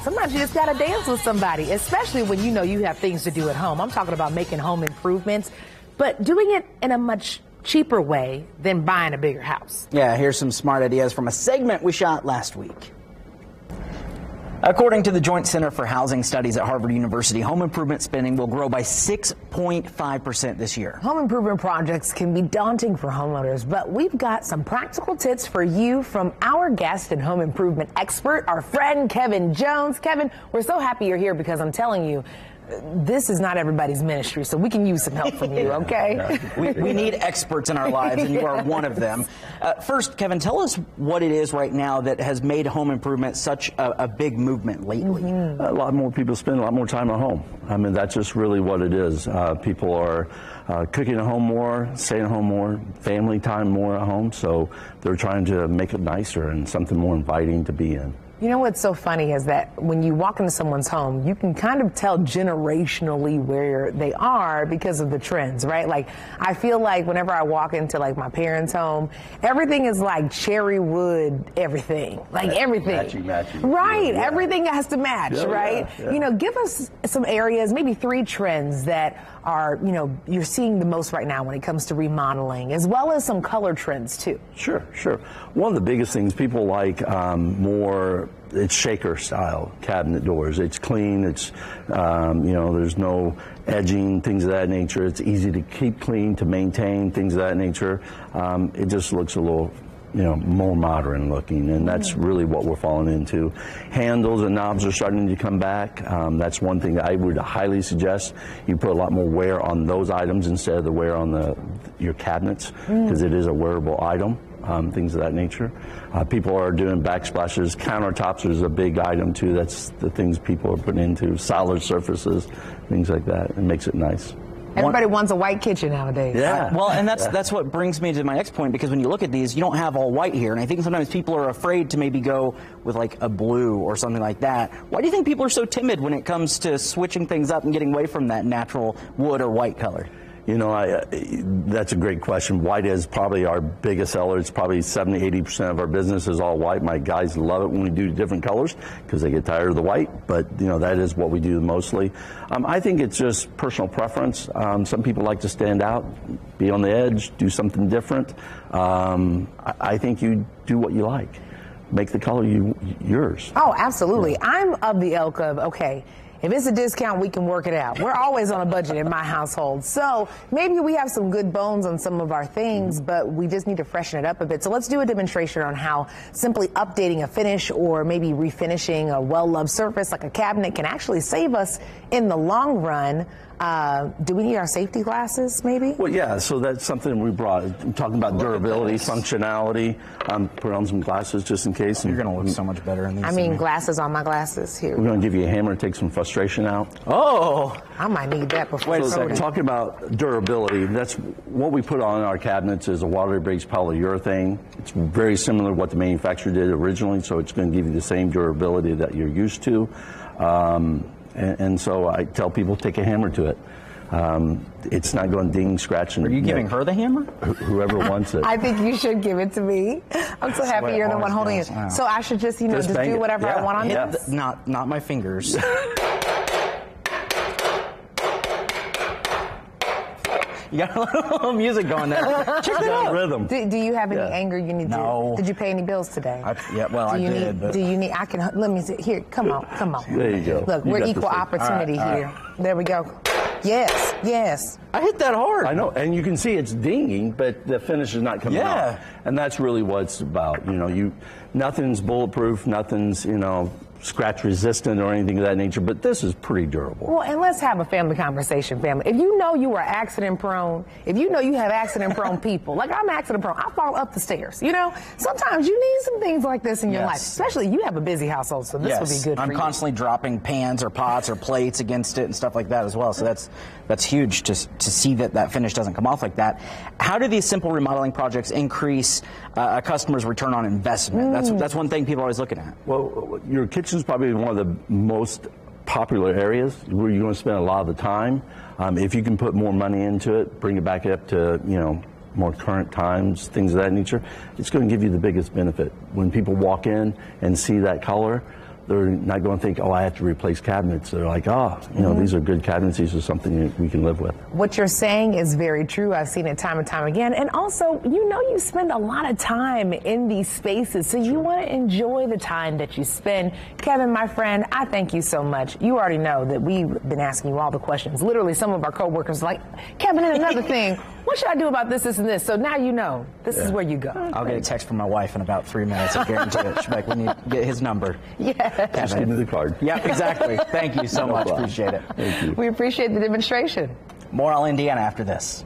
sometimes you just got to dance with somebody, especially when you know you have things to do at home. I'm talking about making home improvements, but doing it in a much cheaper way than buying a bigger house. Yeah, here's some smart ideas from a segment we shot last week. According to the Joint Center for Housing Studies at Harvard University, home improvement spending will grow by 6.5% this year. Home improvement projects can be daunting for homeowners, but we've got some practical tips for you from our guest and home improvement expert, our friend Kevin Jones. Kevin, we're so happy you're here because I'm telling you, this is not everybody's ministry, so we can use some help from you, okay? We need experts in our lives, and you are one of them. First, Kevin, tell us what it is right now that has made home improvement such a big movement lately. Mm-hmm. A lot more people spend a lot more time at home. I mean, that's just really what it is. People are cooking at home more, staying at home more, family time more at home, so they're trying to make it nicer and something more inviting to be in. You know what's so funny is that when you walk into someone's home, you can kind of tell generationally where they are because of the trends, right? Like, I feel like whenever I walk into like my parents' home, everything is like cherry wood, everything, like everything. Matchy. Right. Yeah. Everything has to match, right? Yeah. You know, give us some areas, maybe 3 trends that are, you know, you're seeing the most right now when it comes to remodeling, as well as some color trends too. Sure. One of the biggest things people like it's shaker style cabinet doors. It's clean. It's, you know, there's no edging, things of that nature. It's easy to keep clean, to maintain, things of that nature. It just looks a little, you know, more modern looking, and that's really what we're falling into. Handles and knobs are starting to come back. That's one thing that I would highly suggest. You put a lot more wear on those items instead of the wear on your cabinets, because it is a wearable item. Things of that nature. People are doing backsplashes. Countertops is a big item too. That's the things people are putting into. Solid surfaces, things like that. It makes it nice. Everybody wants a white kitchen nowadays. Yeah. Well, and that's what brings me to my next point, because when you look at these, you don't have all white here, and I think sometimes people are afraid to maybe go with like a blue or something like that. Why do you think people are so timid when it comes to switching things up and getting away from that natural wood or white color? You know, that's a great question. White is probably our biggest seller. It's probably 70–80% of our business is all white. My guys love it when we do different colors because they get tired of the white, but you know, that is what we do mostly. I think it's just personal preference. Some people like to stand out, be on the edge, do something different. I think you do what you like. Make the color yours. Oh, absolutely. I'm of the ilk of, okay, if it's a discount, we can work it out. We're always on a budget in my household. So maybe we have some good bones on some of our things, but we just need to freshen it up a bit. So let's do a demonstration on how simply updating a finish or maybe refinishing a well-loved surface like a cabinet can actually save us in the long run. Do we need our safety glasses, maybe? Well, yeah, so that's something we brought. I'm talking about durability, functionality. Put on some glasses just in case. You're going to look so much better in these. I mean, glasses on my glasses here. We're going to give you a hammer and take some frustration out. Oh! I might need that before. Wait a second. Talking about durability, that's what we put on our cabinets is a water-based polyurethane. It's very similar to what the manufacturer did originally, so it's going to give you the same durability that you're used to. And so I tell people, take a hammer to it. It's not going ding, scratch, and... Are you giving her the hammer? Whoever wants it. I think you should give it to me. I'm so happy you're the one holding it. Wow. So I should just do whatever I want on this? Not my fingers. You got a little music going there. Check it out. Rhythm. Do you have any anger you need No. to? Did you pay any bills today? I did. But... Do you need? I can. Let me see. Here, come on. There you go. Look, we're equal opportunity here. There we go. Yes. I hit that hard. I know, and you can see it's dinging, but the finish is not coming out. And that's really what it's about. You know, nothing's bulletproof, nothing's, you know, scratch resistant or anything of that nature, but this is pretty durable. Well, and let's have a family conversation, family. If you know you are accident prone, if you know you have accident prone people, like I'm accident prone, I fall up the stairs, you know? Sometimes you need some things like this in your life, especially you have a busy household, so this would be good for you. I'm constantly dropping pans or pots or plates against it and stuff like that as well, so that's huge to see that finish doesn't come off like that. How do these simple remodeling projects increase a customer's return on investment? That's one thing people are always looking at. Well, your kitchen's probably one of the most popular areas where you're going to spend a lot of the time. If you can put more money into it, bring it back up to, you know, more current times, things of that nature, it's going to give you the biggest benefit. When people walk in and see that color, they're not going to think, oh, I have to replace cabinets. They're like, oh, you know, these are good cabinets. These are something that we can live with. What you're saying is very true. I've seen it time and time again. And also, you know, you spend a lot of time in these spaces, so you want to enjoy the time that you spend. Kevin, my friend, I thank you so much. You already know that we've been asking you all the questions. Literally, some of our coworkers are like, Kevin, and another thing, what should I do about this, and this? So now you know. This is where you go. I'll get a text from my wife in about 3 minutes. I guarantee it. She'll be like, we need to get his number. Yeah. Just give me the card. Yeah, exactly. Thank you so much. problem. Appreciate it. Thank you. We appreciate the demonstration. More on Indiana after this.